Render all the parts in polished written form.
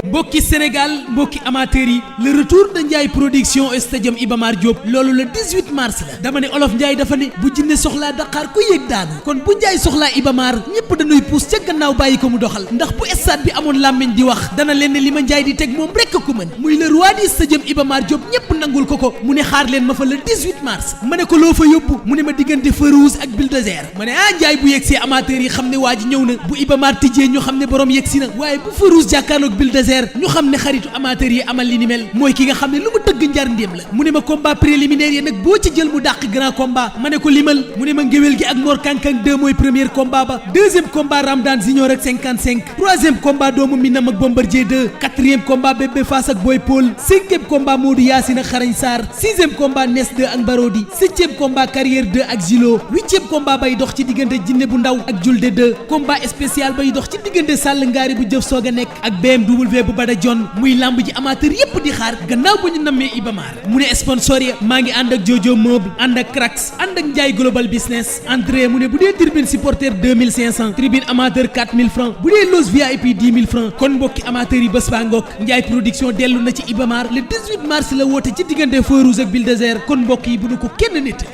mbokki Sénégal mbokki amateurs yi le retour de Ndiaye production stadium Iba Mar Diop loolu le 18 mars la dama ne olof Ndiaye dafa ne bu jinne soxlaa Dakar ku yéeg daanu kon bu Ndiaye soxlaa Iba Mar ñépp dañuy puus ca gannaaw bàyyi ko mu doxal ndax bu stade bi amoon làmmiñ di wax dana leen ne li ma Ndiaye di teg moom rekk ko mën muy le roi du stadium Iba Mar Diop ñépp nangul ko mu ne xaar leen ma fa le 18 mars ma ne ko loo fa yóbbu mu ne ma diggante feu rouge ak bulldozer ma ne Ndiaye bu yegsee amateurs yi xam ne waa ji ñëw na bu Iba Mar tijjee ñu xam ne borom yegsi na waaye bu feu rouge jàkkaarloog bulldozer ñu xam ne xaritu amateurs yi amal li ni mel mooy ki nga xam ne lu mu tëgg njar ndéem la mu ne ma combat préliminaire yi nag boo ci jël mu dàq grand combat ma ne ko limal mu ne ma ngéwél gi ak Mor Kankang 2 mooy premier combat ba deuxième combat Ramdan Junior ak 55 troisième combat doomu Minam ak Bombardier 2 quatrième combat Bébé Fass ak Boy Paul cinquième combat Modou Yacine ak Xarañ Sarr sixième combat Nes 2 ak Barodi septième combat Carrière 2 ak Zilo huitième combat bay dox ci diggante Jinne bu ndaw ak Julde 2 combat spécial bay dox ci diggante Sall Ngaari bu jëf soog a nekk ak BMW bu Bada John muy lamb ji amateur yépp di xaar gannaaw bu ñu nammee Iba Mar mu ne sponsor ya maa ngi ànd ak Jojo Meuble ànd ak Crax ànd ak Ndiaye Global Business entrée mu ne bu dee tribune supporter 2500 tribune amateur 4000 francs bu dee loge VIP 10 000 francs kon mbokki amateur yi bés baa ngoog Ndiaye production dellu na ci Iba Mar le 18 mars la woote ci diggante feu rouge ak bulldozer kon mbokk yi bu nu ko kenn nit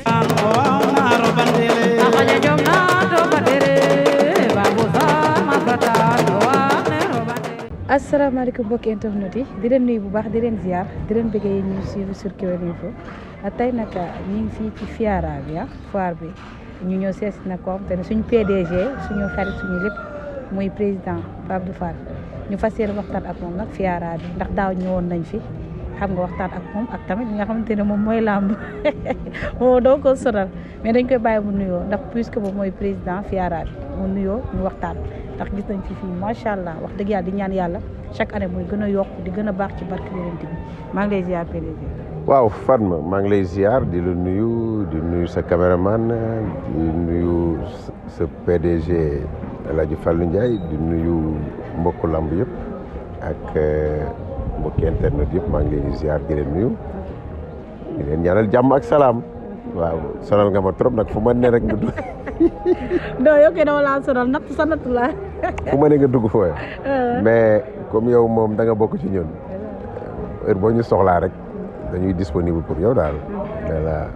asalaamaaleykum mbokki internet yi di leen nuyu bu baax di leen ziar di leen bëggee ñu suivre sur Kewel Info tey nag ñu ngi fii ci Fiara bi foire bi ñu ñëw sees na ko te ne suñu PDG suñu xarit suñu lépp muy président Pape Abdou Fall ñu fas yéene waxtaan ak moom nag Fiara bi ndax daaw ñëwoon nañ fi xam nga waxtaan ak moom ak tamit li nga xamante ne moom mooy làmb moo doo ko sonal mais dañ koy bàyyi mu nuyoo ndax puisque moom mooy président Fiara bi mu nuyoo ñu waxtaan ndax gis nañ fi fii macha allah wax dëgg yàlla di ñaan yàlla chaque année muy gën a yokk di gën a baax ci barke Yonent bi maa ngi lay ziar PDG. waaw Fatma maa ngi lay ziar di la nuyu sa caméraman di nuyu sa PDG El Hadj Fallou Ndiaye di nuyu mbokku lamb yëpp ak mbokki internet yëpp maa ngi leen di ziar di leen nuyu di leen ñaanal jàmm ak salaam waaw sonal nga ma trop nag fu ma ne rek nga dugg. non yow kay dama laa sonal natt sa natt laa. fu ma ne nga dugg fooy. mais comme yow moom da nga bokk ci ñun heure boo ñu soxlaa rek dañuy disponible pour yow daal. voilà.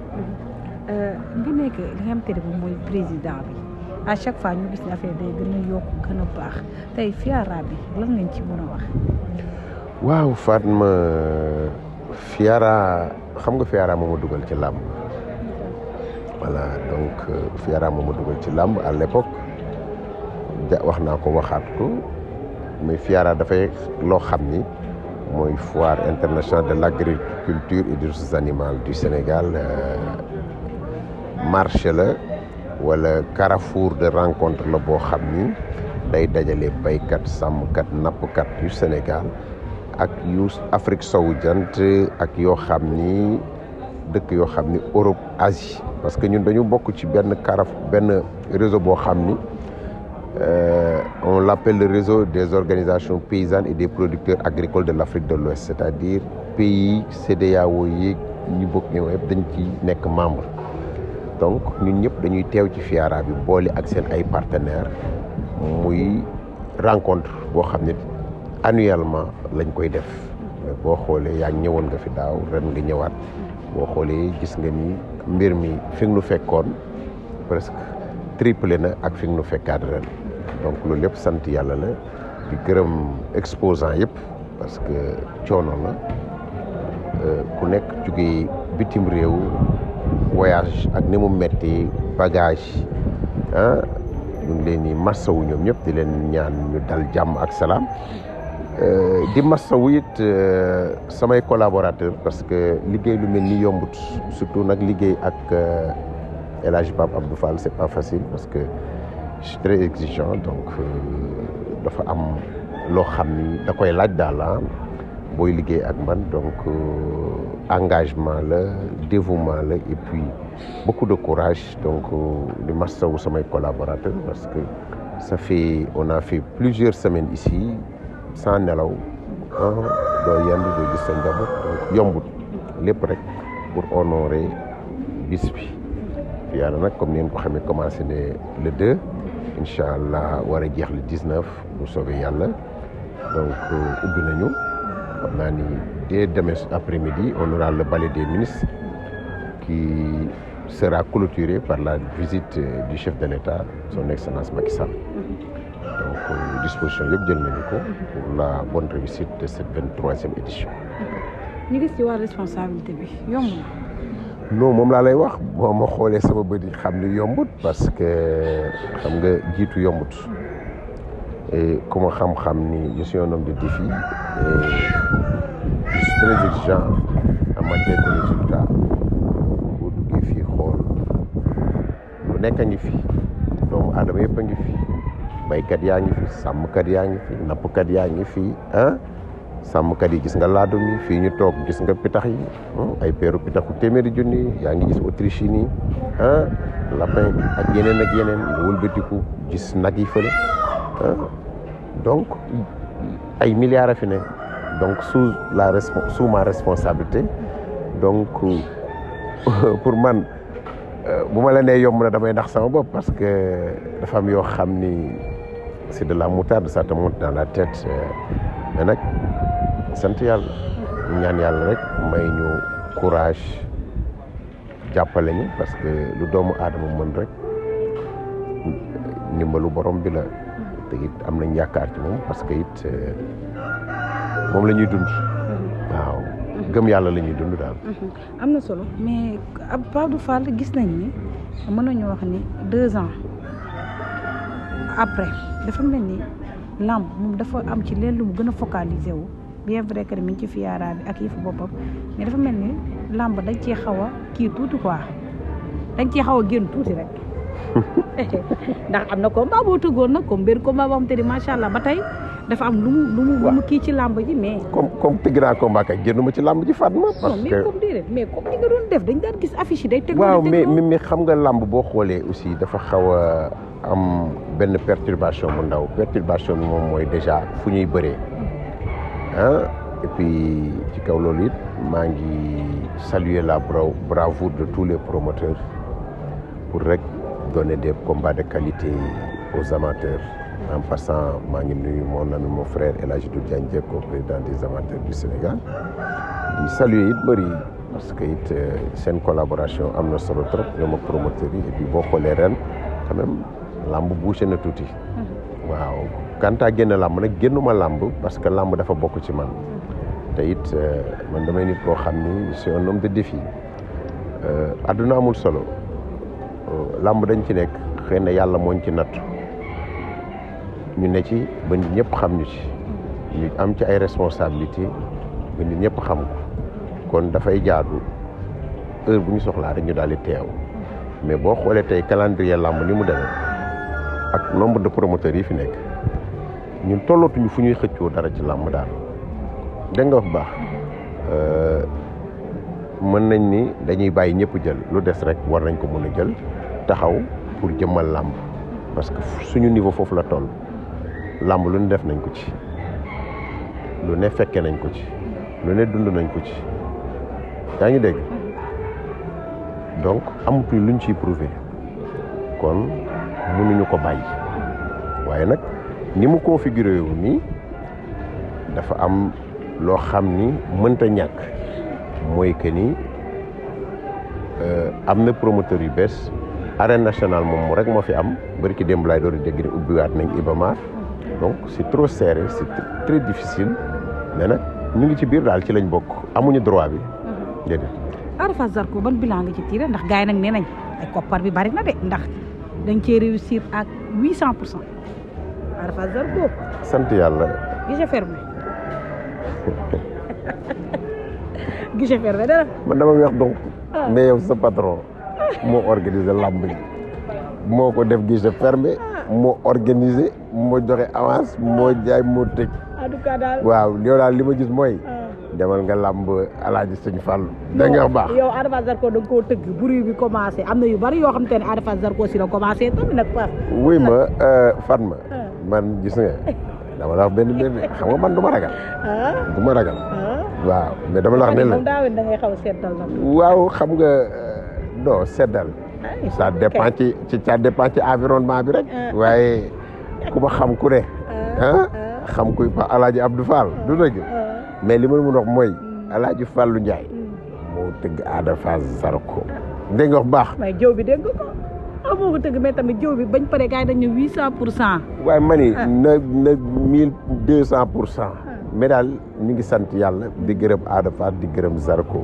nga nekk li nga xamante ne moom mooy président bi à chaque fois ñu gis ne affaire day gën a yokk gën a baax tey Fiara bi lan ngeen ci mën a wax. waaw Fatma Fiara xam nga Fiara moo ma dugal ci làmb voilà donc Fiara moo ma dugal ci làmb à l'époque wax naa ko waxaat ko mais Fiara dafay loo xam ni mooy foire internationale de l'agriculture et des ressources animales du Sénégal marché la wala carrefour de rencontre la boo xam ni day dajale baykat sàmmkat nappkat yu Sénégal ak yu Afrique sowu jant ak yoo xam ni dëkk yoo xam ni Europe Asie parce que ñun dañu bokk ci benn réseau boo xam ni on l'appelle le réseau des organisations paysannes et des producteurs agricoles de l'Afrique de l'Ouest c'est-à-dire pays CEDEAO yi ñu bokk ñëw yëpp dañ ci nekk membre donc ñun ñëpp dañuy teew ci Fiara bi boole ak seen ay partenaires muy rencontre boo xam ne annuellement lañ koy def boo xoolee yaa ñëwoon nga fi daaw ren nga ñëwaat boo xoolee gis nga ni mbir mi fi nga nu fekkoon presque triplé na ak fi nga nu fekkaat ren donc loolu lépp sant yàlla la di gërëm exposant yëpp parce que coono la ku nekk jógee bitim réew voyage ak ni mu metti bagage ñu ngi leen di massawu ñoom ñëpp di leen ñaan ñu dal jàmm ak salaam di massawu it samay collaborateurs parce que liggéey lu mel ni yombut surtout nag liggéey ak El Hadj Pape Abdou Fall c'est pas facile parce que je suis très exigeant donc dafa am loo xam ni da koy laaj daal booy liggéey ak man donc engagement la dévouement la et puis beaucoup de courage donc di massawu samay collaborateurs parce que on a fait plusieurs semaines ici sans nelaw doo yendu doo gis sa njaboot donc yombut lépp rek pour honorer bis bi Fiara nag comme ni ngeen ko xamee commencé ne le 2 incha allah war a jeex le 19 bu soobee yàlla donc ubbi nañu xam naa ni dès demain après-midi on aura le balai des ministres qui sera clôturé par la visite du chef de l'État son excellence Macky Sall. Donc disposition yëpp jël nañu ko pour la bonne réussite de cette 23e édition. ñu gis ci wàllu responsabilité bi yomb na. non moom laa lay wax boo ma xoolee sama bët yi xam ni yombut parce que xam nga jiitu yombut et ku ma xam-xam ni je suis un homme de défi et je suis très exigeant en matière de résultat boo duggee fii xool lu nekk a ngi fi doomu aadama yëpp a ngi fi baykat yaa ngi fi sàmmkat yaa ngi fi nappkat yaa ngi fi sàmmkat yi gis nga laadum yi fii ñu toog gis nga pitax yi ay peeru pitaxu téeméeri junni yaa ngi gis Autriche yi nii lapin ak yeneen nga wëlbatiku gis nag yi fële donc ay milliards a fi ne donc sous ma responsabilité donc pour man bu ma la nee yomb na damay nax sama bopp parce que dafa am yoo xam ni c'est de la moutarde ça te monte dans la tête mais nag sant yàlla ñaan yàlla rek may ñu courage jàppale ñu parce que lu doomu aadama mën rek ndimbalu borom bi la te it am nañ yaakaar ci moom parce que it moom la ñuy dund waaw gëm yàlla la ñuy dund daal. am na solo mais Pape Abdou Fall gis nañ ni mën nañu wax ni 2 ans après dafa mel ni lamb moom dafa am ci leen lu mu gën a focaliser wu bien vrai que mi ngi ci fiara bi ak yëfu boppam mais dafa mel ni lamb dañ cee xaw a kii tuuti quoi dañ cee xaw a génn tuuti rek ndax am na combat boo tëggoon nag comme benn combat boo xam te ni macha allah ba tey dafa am lu mu kii ci lamb ji mais. comme tëgg naa combat kay génnuma ci lamb ji Fatma. parce que mais comme déedéet mais comme ni nga doon def dañ daan gis affiche yi day. teg waaw mais xam nga lamb boo xoolee aussi dafa xaw a am benn perturbation bu ndaw perturbation bi moom mooy déjà fu ñuy bëree et puis ci kaw loolu it maa ngi saluer la bravoure de tous les promoteurs pour rek donner des combats de qualité aux amateurs. En passant maa ngi nuyu mon ami mon frère El Hadji Doudou Diagne Diecko président des amateurs du Sénégal di saluer it bëri parce que it seen collaboration am na solo trop ñoom ak promoteurs yi et puis boo xoolee ren quand même lamb bouché na tuuti waaw quant à génn lamb nag génnuma lamb parce que lamb dafa bokk ci man te it man damay nit koo xam ni c'est un homme de défi adduna amul solo lamb dañ ci nekk xëy na yàlla mooñ ci nattu ñu ne ci ba nit ñëpp xam ñu ci ñu am ci ay responsabilité ba nit ñëpp xam ko kon dafay jaadu heure bu ñu soxlaa rek ñu daal di teew mais boo xoolee tey calendrier làmb ni mu demee ak nombre de promoteurs yi fi nekk ñun tollootuñu fu ñuy xëccoo dara ci làmb daal dégg nga wax baax mën nañ ni dañuy bàyyi ñëpp jël lu des rek war nañ ko mën a jël taxaw pour jëmmal làmb parce que suñu niveau foofu la toll làmb lu ne def nañ ko ci lu ne fekke nañ ko ci lu ne dund nañ ko ci yaa ngi dégg donc amatul luñ ciy prouver kon mënuñu ko bàyyi waaye nag ni mu configuré wu nii dafa am loo xam ni mënta ñàkk mooy que ni am na promoteur yu bees arène nationale moom rek moo fi am bari ki démb laay door a dégg ne ubbiwaat nañ Iba Mar donc c'est trop serré c'est très difficile mais nag ñu ngi ci biir daal ci lañ bokk amuñu droit bi déedéet. Ada Fass Zarko ban bilan nga ci tiré ndax gars yi nag nee nañ ay koppar bi bari na de ndax dañ cee réussir à 800%. Ada Fass Zarko. sant yàlla. guichet fermé. guichet fermé dara. man dama wax donc. mais yow sa patron moo organisé lamb ji moo ko def guichet fermé moo organisé moo joxe avance moo jaay moo tëj. en tout cas daal waaw yow daal li ma gis mooy. demal nga lamb Alaaji Sëñ Fallu da nga baax yow Ada Fass Zarko da nga koo tëgg bruit bi commencé am na yu bari yoo xam te ne Ada Fass Zarko si la commencé tamit nag Fass. wuy ma Fatma man gis nga dama la wax benn xam nga man du ma ragal. du ma ragal. waaw mais dama la wax ne la da ngay xaw a seddal nag. waaw xam nga non seddal ça dépend ci ça dépend ci environnement bi rek waaye ku ma xam ku ne xam kuy pa Alaaji Abdou Fall du dëgg mais li ma mën wax mooy Alaaji Fallou Ndiaye moo tëgg Ada Fass Zarko dégg nga wax baax mais jëw bi dégg ko moo ko tëgg mais tamit jëw bi bañ pare gars yi dañ ne 800%. waaye ma ni na 1200%. mais daal ñu ngi sant yàlla di gërëm Ada Fass di gërëm Zarko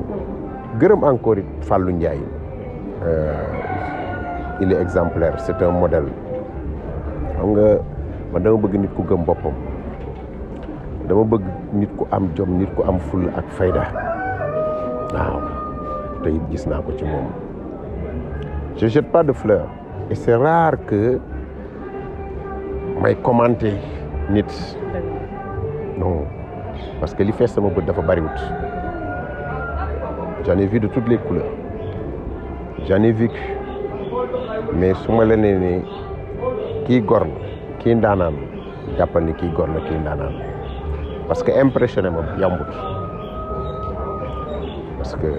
gërëm encore it Fallou Ndiaye il est exemplaire c'est un modèle xam nga man dama bëgg nit ku gëm boppam dama bëgg nit ku am jom nit ku am fulla ak fayda waaw te it gis naa ko ci moom je jette pas de fleurs et c'est rare que may commenter nit non parce que li fees sama bët dafa bariwut j'en ai vu de toutes les couleurs j'en ai vécu mais su ma la nee ne kii gor na kii ndaanaan jàppal ni kii gor na kii ndaanaan parce que impressionné ma yambut parce que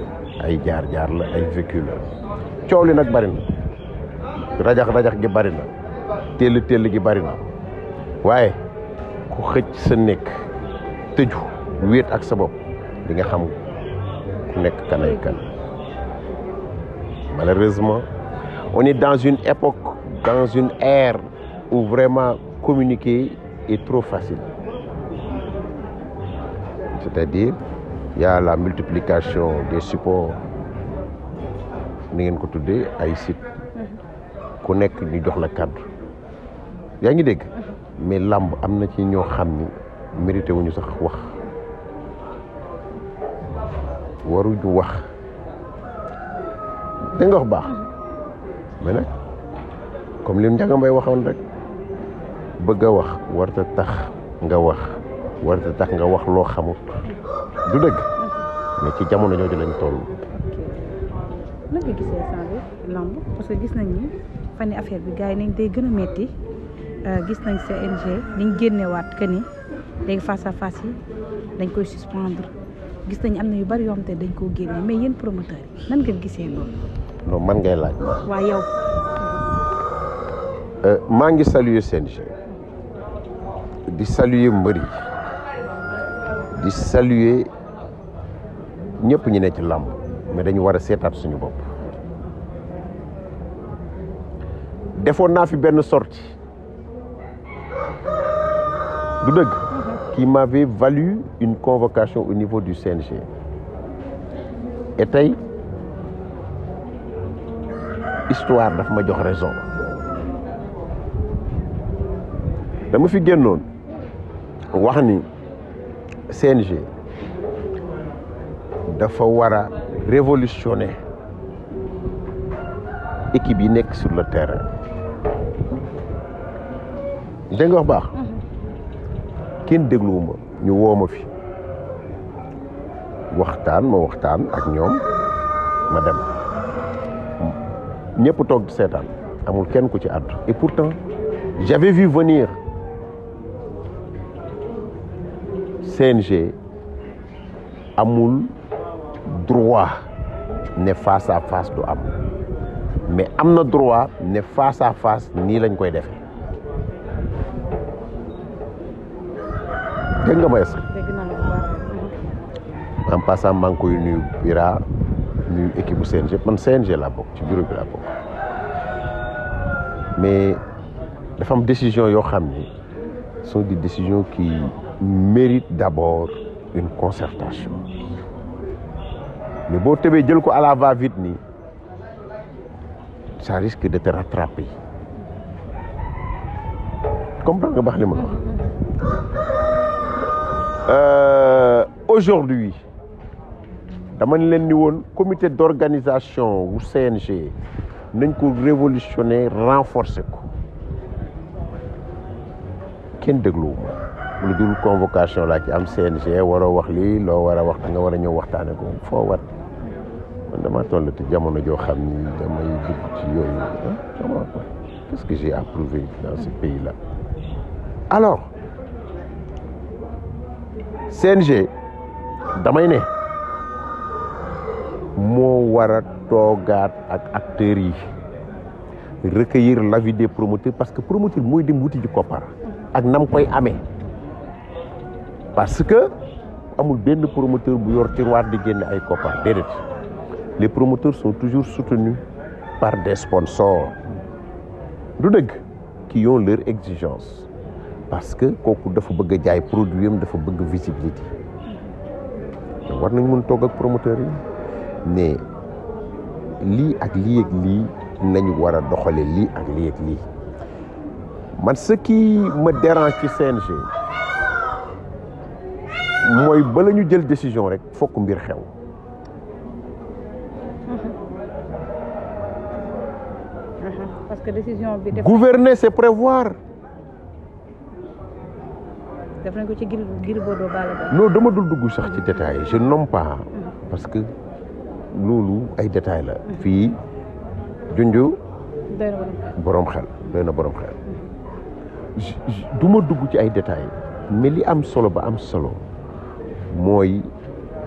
ay jaar-jaar la ay vécu la coow li nag bari na rajax gi bari na téll gi bari na waaye ku xëcc sa nekk tëju wéet ak sa bopp di nga xam ku nekk kanay kan malheureusement on est dans une époque dans une ère où vraiment communiquer est trop facile c'est-à-dire il y a la multiplication des supports ni ngeen ko tuddee ay site ku nekk ñu jox la kàddu yaa ngi dégg mais làmb am na ci ñoo xam ni mérité wuñu sax wax waruñu wax da nga wax baax mais nag comme li Ndiaga Mbaye waxoon rek bëgg a wax warta tax nga wax warta tax nga wax loo xamut du dëgg mais ci jamono jooju lañ toll. nan nga gisee sant bi lamb parce que gis nañ ni fan yi affaire bi gars yi nañ day gën a metti gis nañ CNG niñ génnewaat que ni léegi face à face yi dañ koy suspendre gis nañ am na yu bari yoo xam te dañ koo génne mais yéen promoteurs yi nan ngeen gisee loolu. non man ngay laaj. waa yow. maa ngi saluer CNG di saluer mbër yi di saluer ñëpp ñu ne ci làmb mais dañu war a seetaat suñu bopp defoon naa fi benn sortie du dëgg qui m'avait valu une convocation au niveau du CNG et tey histoire daf ma jox raison dama fi génnoon wax ni CNG dafa war a révolutionner équipe yi nekk sur le terrain dégg nga wax baax kenn dégluwuma ñu woo ma fi waxtaan ak ñoom ma dem ñëpp toog di seetaan amul kenn ku ci àddu et pourtant j'avais vu venir CNG amul droit ne face à face du am mais am na droit ne face à face nii lañ koy defee dégg nga ma est-ce que en passant maa ngi koy nuyu Bira nuyu équipe bu CNG man CNG laa bokk ci bureau bi laa bokk mais dafa am décision yoo xam ni sont des décisions qui méritent d'abord une concertation mais boo tëbee jël ko à la va-vite nii ça risque de te rattraper comprendre nga baax li ma wax aujourd'hui dama ne leen ni woon comité d'organisation wu CNG nañ ko révolutionner renforcer ko kenn dégluwuma lu dul convocation laa ci am CNG waroo wax lii loo war a wax da nga war a ñëw waxtaane ko foo wat man dama toll te jamono joo xam ni damay dugg ci yooyu qu'est-ce que j'ai approuvé dans ce pays-là alors CNG damay ne moo war a toogaat ak acteurs yi recueillir l'avis des promoteurs parce que promoteur mooy dem wuti ji koppar ak nam koy amee parce que amul benn promoteur bu yor tiroir di génne ay koppar déedéet les promoteurs sont toujours soutenus par des sponsors du dëgg qui ont leur exigence parce que kooku dafa bëgg a jaay produit am dafa bëgg visibilité war nañ mën toog ak promoteurs yi mais lii ak lii ak lii nañu war a doxale lii ak lii ak lii man ce qui me dérange ci CNG mooy bala ñu jël décision rek fokk mbir xew parce que décision bi gouverner c'est prévoir def nañ ko ci Gris Bordeaux Balla non dama dul dugg sax ci détail je nomme pas parce que loolu ay détail la fii junju borom xel doy na borom xel du ma dugg ci ay détails mais li am solo ba am solo mooy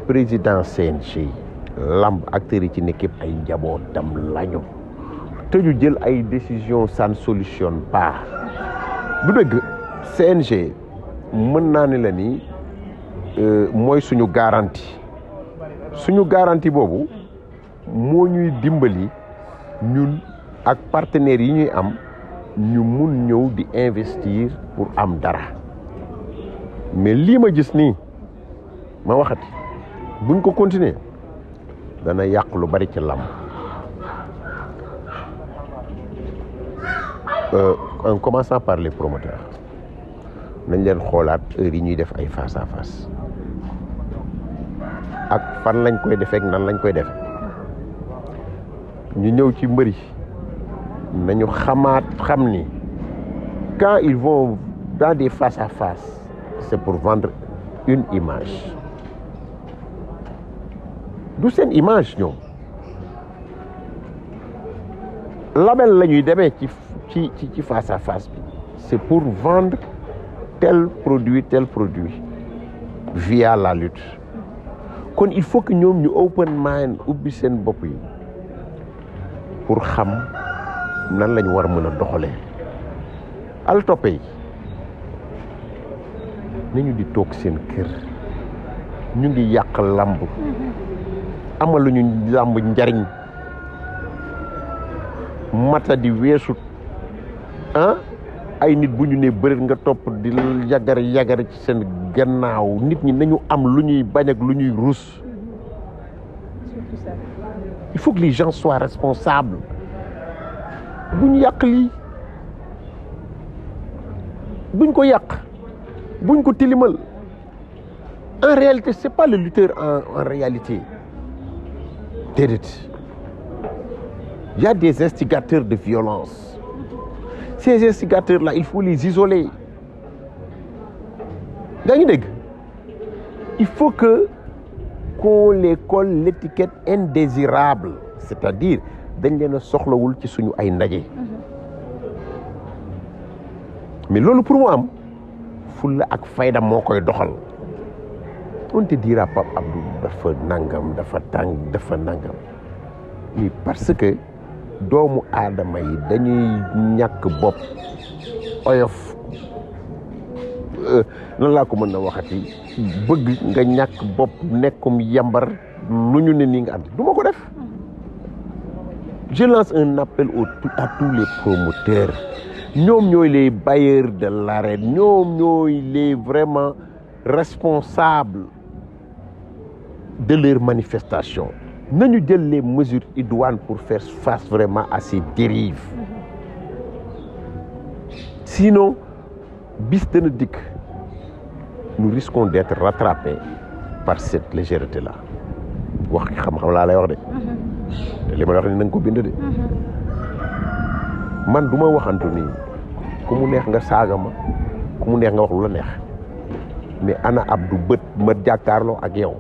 président CNG lamb acteurs yi ci nekk yëpp ay njabootam lañu te ñu jël ay décision ça ne solutionne pas du dëgg CNG mën naa ne la ni mooy suñu garantie boobu moo ñuy dimbali ñun ak partenaires yi ñuy am ñu mun ñëw di investir pour am dara mais lii ma gis nii ma waxati buñ ko continuer dana yàq lu bari ci làmb en commençant par les promoteurs nañ leen xoolaat heure yi ñuy def ay face à face ak fan lañ koy defee ak nan lañ koy defee ñu ñëw ci mbëri nañu xam ni quand ils vont dans des face à face c'est pour vendre une image du seen image ñoom label la ñuy demee ci face à face bi c'est pour vendre tel produit via la lutte kon il faut que ñoom ñu open mind ubbi seen bopp yi pour xam nan lañu war a mën a doxalee al toppe yi nañu di toog seen kër ñu ngi yàq làmb amaluñu làmb njariñ mata di weesut ay nit bu ñu ne bëreet nga topp di yagar ci seen gannaaw nit ñi nañu am lu ñuy bañ ak lu ñuy rus il faut que les gens soient responsables buñ yàq lii buñ ko yàq buñ ko tilimal en réalité c'est pas le lutteur en réalité déedéet il y a des instigateurs de violence ces instigateurs là il faut les isoler daa ngi dégg il faut que qu'on les colle l'étiquette indésirable c'est-à-dire dañ leen a soxlawul ci suñu ay ndaje mais loolu pour mu am fulla ak fayda moo koy doxal on te dira Pape Abdou dafa nangam dafa nangam mais parce que doomu aadama yi dañuy ñàkk bopp oyof nan laa ko mën na waxati bëgg nga ñàkk bopp nekkum yambar lu ñu ne nii nga am du ma ko def je lance un appel à tous les promoteurs ñoom ñooy les bailleurs de l'arène ñoom ñooy les vraiment responsables de leur manifestation nañu jël les mesures idoines pour faire face vraiment à ces dérives sinon bis dana dikk nous risquons d'être rattrapés par cette légèreté là wax xam-xam laa lay wax de te li ma wax ni na nga ko bind de man du ma waxantu nii ku mu neex nga saaga ma ku mu neex nga wax lu la neex mais ana Abdou bët ma jàkkaarloo ak yow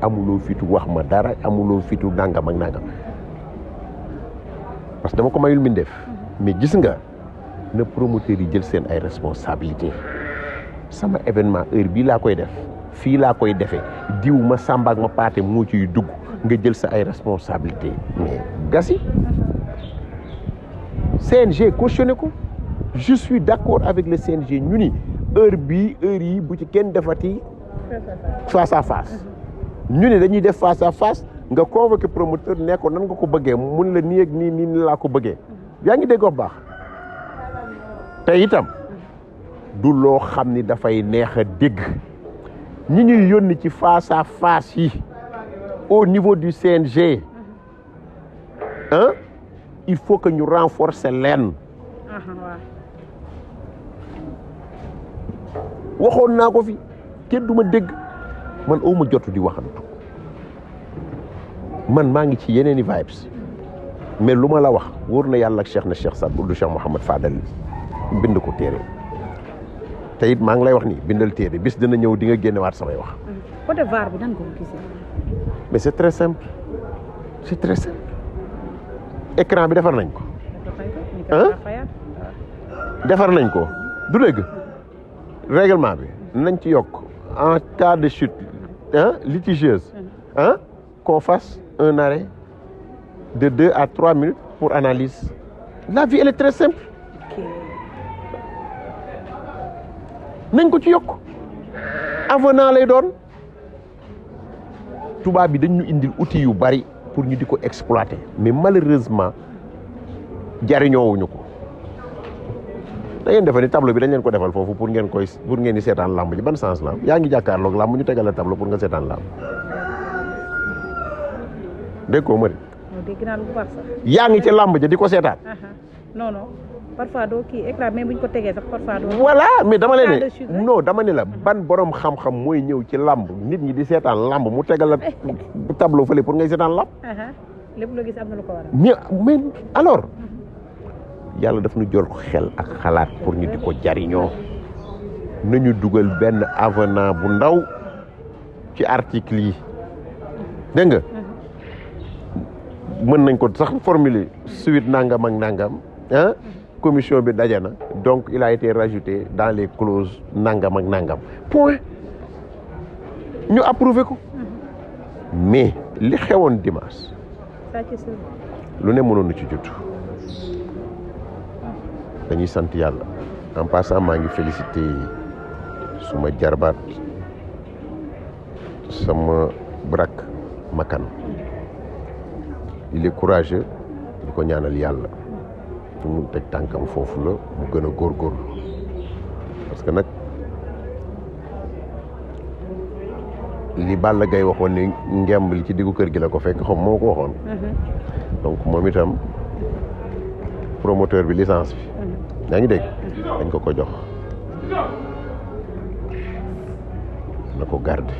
amuloo fitu wax ma dara amuloo fitu nangam ak nangam parce que dama ko mayul mbindeef mais gis nga na promoteur yi jël seen ay responsabilités sama événement heure bii laa koy def fii laa koy defee diw ma Samba ak ma Paate moo ciy dugg nga jël sa ay responsabilités mais gasi CNG cautionné ko je suis d'accord avec le CNG ñu ni heure yi bu ci kenn defati face à face ñu ne dañuy def face à face nga convoqué promoteur ne ko nan nga ko bëggee mun la nii ak nii laa ko bëggee yaa ngi dégg wax baax te itam du loo xam ni dafay neex a dégg ñi ñuy yónni ci face à face yi au niveau du CNG il faut que ñu renforcer leen waxoon naa ko fi kenn du ma dégg man awma jotu di waxantu man maa ngi ci yeneeni vibes mais lu ma la wax wóor na yàlla ak Cheikh Saad Bou Cheikh Mouhamed Fadel bind ko téere te it maa ngi lay wax nii bindal téere bis dina ñëw di nga génnewaat samay wax. côté VAR bi nan ko gisee. mais c'est très simple écran bi defar nañ ko. defar nañ ko du dëgg règlement bi nañ ci yokk en cas de chute litigieuse qu'on fasse un arrêt de 2 à 3 minutes pour analyse. La vie elle est très simple. nañ ko ci yokk avenant lay doon tubaab bi dañ ñu indil outils yu bari pour ñu di ko exploiter mais malheureusement jariñoowuñu ko da ngeen defa ni tableau bi dañ leen ko defal foofu pour ngeen di seetaan làmb ji ban sens la yaa ngi jàkkaarloog làmb ñu tegal la tableau pour nga seetaan làmb dégg ko ma dégg naa lu baax sax. yaa ngi ci làmb ja di ko seetaan. non parfois doo kii écran mais buñ ko tegee sax parfois doo. voilà mais dama ne la ban borom xam-xam mooy ñëw ci làmb nit ñi di seetaan làmb mu tegal la tableau fële pour ngay seetaan làmb. lépp loo gis am na lu ko waral. mais alors yàlla daf ñu jor xel ak xalaat pour ñu di ko jariñoo nañu dugal benn avenant bu ndaw ci article yi dégg nga. mën nañ ko sax formuler suite nangam ak nangam commission bi daje na donc il a été rajouté dans les clauses nangam ak nangam point ñu approuvé ko mais li xewoon dimanche lu ne mënoon na ci jot dañuy sant yàlla en passant maa ngi félicité suma jarbaat sama brak makan il est courageux di ko ñaanal yàlla fu mu teg tànkam foofu la mu gën a góorgóorlu parce que nag li Balla Gaye waxoon ni ngemb li ci diggu kër gi la ko fekk xam moo ko waxoon donc moom itam promoteur bi licence bi yaa ngi dégg dañ ko jox na ko garder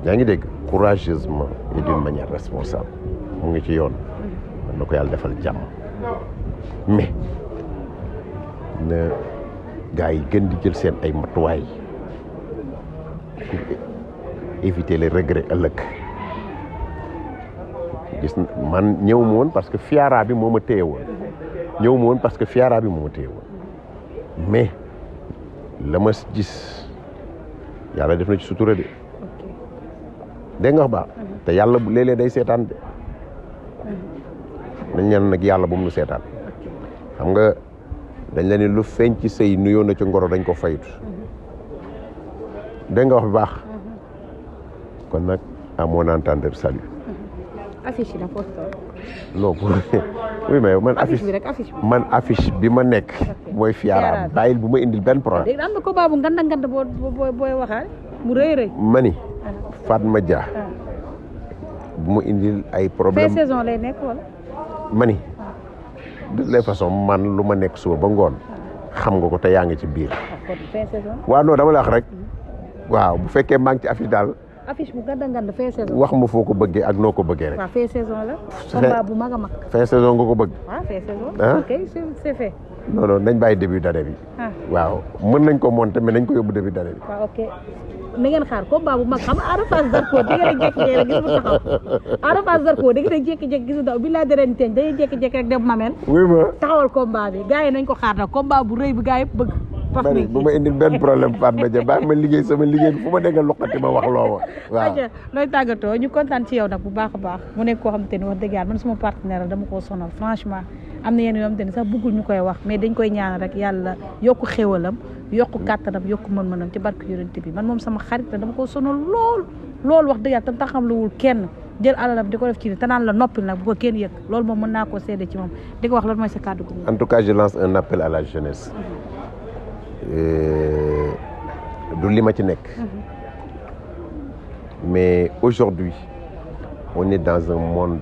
yaa ngi dégg courageusement et d'une manière responsable mu ngi ci yoon man na ko yàlla defal jàmm mais na gars yi gën di jël seen ay matuwaay pour éviter les regrets ëllëg gis man ñëw ma woon parce que fiara bi moo ma téye woon mais la ma gis yàlla def na ci sutura de dégg nga wax baax te yàlla bu léeg-léeg day seetaan de nañ ñaan nag yàlla bu mu nu seetaan xam nga dañ la ne lu feeñ ci sëy nuyoo na ci ngoro dañ ko fayut dégg nga wax bi baax kon nag à mon entendeur salut. affiche yi dafa non oui mais man affiche bi ma nekk mooy fiara bàyyil bu ma indil benn problème. dégg nga am na ko baabu nganda booy waxaale mu rëy mani Fatma Dia bu ma indil ay problème fin saison lay nekk wala. mani de toute façon man lu ma nekk suba ba ngoon xam nga ko te yaa ngi ci biir. fin saison. waaw non dama la wax rek waaw bu fekkee maa ngi ci affiche daal. affiche bu ngand fin saison. wax ma foo ko bëggee ak noo ko bëggee rek. waaw fin saison la. combat bu mag a mag. fin saison nga ko bëgg. waaw fin saison. ok c'est fait. non nañ bàyyi début d'année bi. waaw mën nañ ko monter mais nañ ko yóbbu début d'année bi. waaw ok na ngeen xaar combat bu mag xam nga Ada Fass Zarko di ngeen a jékki-jékki rek gis mu taxaw Ada Fass Zarko da ngeen a jékki-jékki gis daw bi laa dëreen teeñ dañuy jékki-jékki rek dem mamel. oui ma taxawal combat bi gars yi nañ ko xaar nag combat bu rëy bi gars yëpp bëgg. bari bu ma indil benn problème Fatma Dia baax ma liggéey sama liggéey bi fu ma dégg luqati ma wax loo ma waaw. looy tàggatoo ñu kontaan ci yow nag bu baax a baax mu nekk koo xam te ni wax dëgg yàlla man suma partenaire dama koo sonal franchement am na yenn yoo xamante ne sax bëggul ñu koy wax mais dañ koy ñaan rek yàlla yokku xéwalam yokku kàttanam yokku mën-mënam ci barke yonent bi man moom sama xarit la dama ko sonal lool wax dëgg yàlla tam taxam luwul kenn jël alalam di ko def ci ni te naan la noppil nag bu ko kenn yëg loolu moom mën naa koo seede ci moom di ko wax lan mooy sa kàddu gu en tout cas je lance un appel à la jeunesse du li ma ci nekk mais aujourd'hui on est dans un monde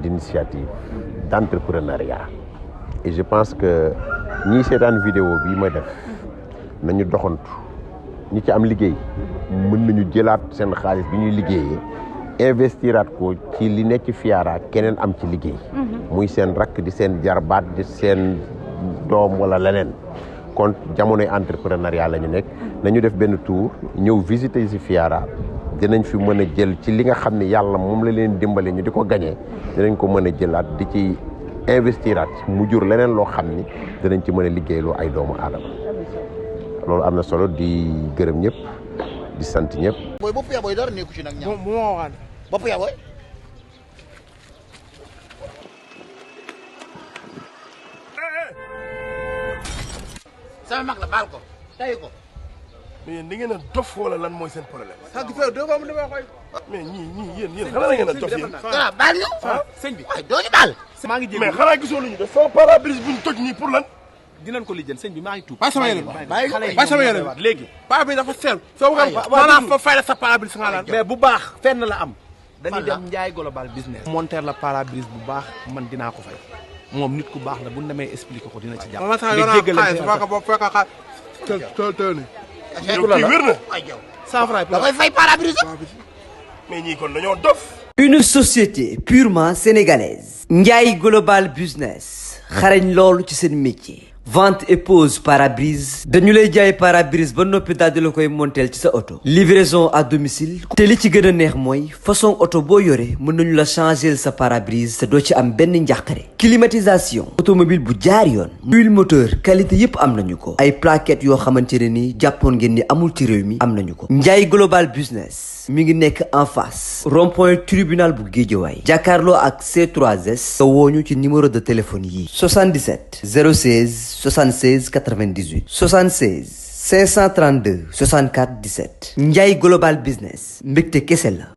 d'initiative d'entrepreneuriat et je pense que ñii seetaan vidéo bi ma def nañu doxantu ñi ci am liggéey mën nañu jëlaat seen xaalis bi ñuy liggéeyee investiraat ko ci li nekk ci Fiara keneen am ci liggéey muy seen rakk di seen jarbaat di seen doom wala leneen kon jamonoy entrepreneuriat la ñu nekk nañu def benn tour ñëw visiter ci Fiara dinañ fi mën a jël ci li nga xam ne yàlla moom la leen dimbale ñu di ko gañee dinañ ko mën a jëlaat di ci investiraat mu jur leneen loo xam ni dinañ ci mën a liggéeyloo ay doomu aadama loolu am na solo di gërëm ñëpp di sant ñëpp. booy bopp yaa booy dara nekku ci nag ñaar bu ma waxaan bopp yaa booy. sama mag la baal ko tay ko. mais yéen da ngeen a dof wala lan mooy seen problème. sax gi fee doo ko am li may xoy. mais yéen xanaa da ngeen a dof yéen. waaw baal ñu. sëñ bi waaye doo ñu baal. maa ngi jéem mais xanaa gisoo lu ñu def sama pare-brise bu ñu toj nii pour lan. dinañ ko lijjën sëñ bi maa ngi tuub. ba sama yére ba sama yére léegi pare bi dafa seer. soo ko maanaam fa fay la sa pare-brise nga lan. mais bu baax fenn la am. dañuy dem Ndiaye global business. monter la pare-brise bu baax man dinaa ko fay moom nit ku baax la bu ñu demee expliquer ko dina ci jàpp. nga jégal leen kii wér na. 100 francs da koy fay pare-brise. mais ñii kon dañoo dof. Une société purement sénégalaise. Ndiaye Global Business. xarañ loolu ci seen métier. vente et pose pare-brise. dañu lay jaay pare-brise ba noppi daal di la koy monteel ci sa oto. livraison à domicile. te li ci gën a neex mooy façon oto boo yore mën nañu la changer sa pare-brise te doo ci am benn njàqare. climatisation. automobile bu jaar yoon. huile moteur qualité yépp am nañu ko. ay plaquettes yoo xamante ne ni jàppoon ngeen ni amul ci réew mi am nañu ko. Ndiaye Global Business. mi ngi nekk en face. rond-point tribunal bu Guédiawaye. jàkkaarloo ak C3S. nga wooñu ci numéro de téléphone yi. 77 016 76 98 76 532 64 17 Ndiaye Global Business mbégte kese la.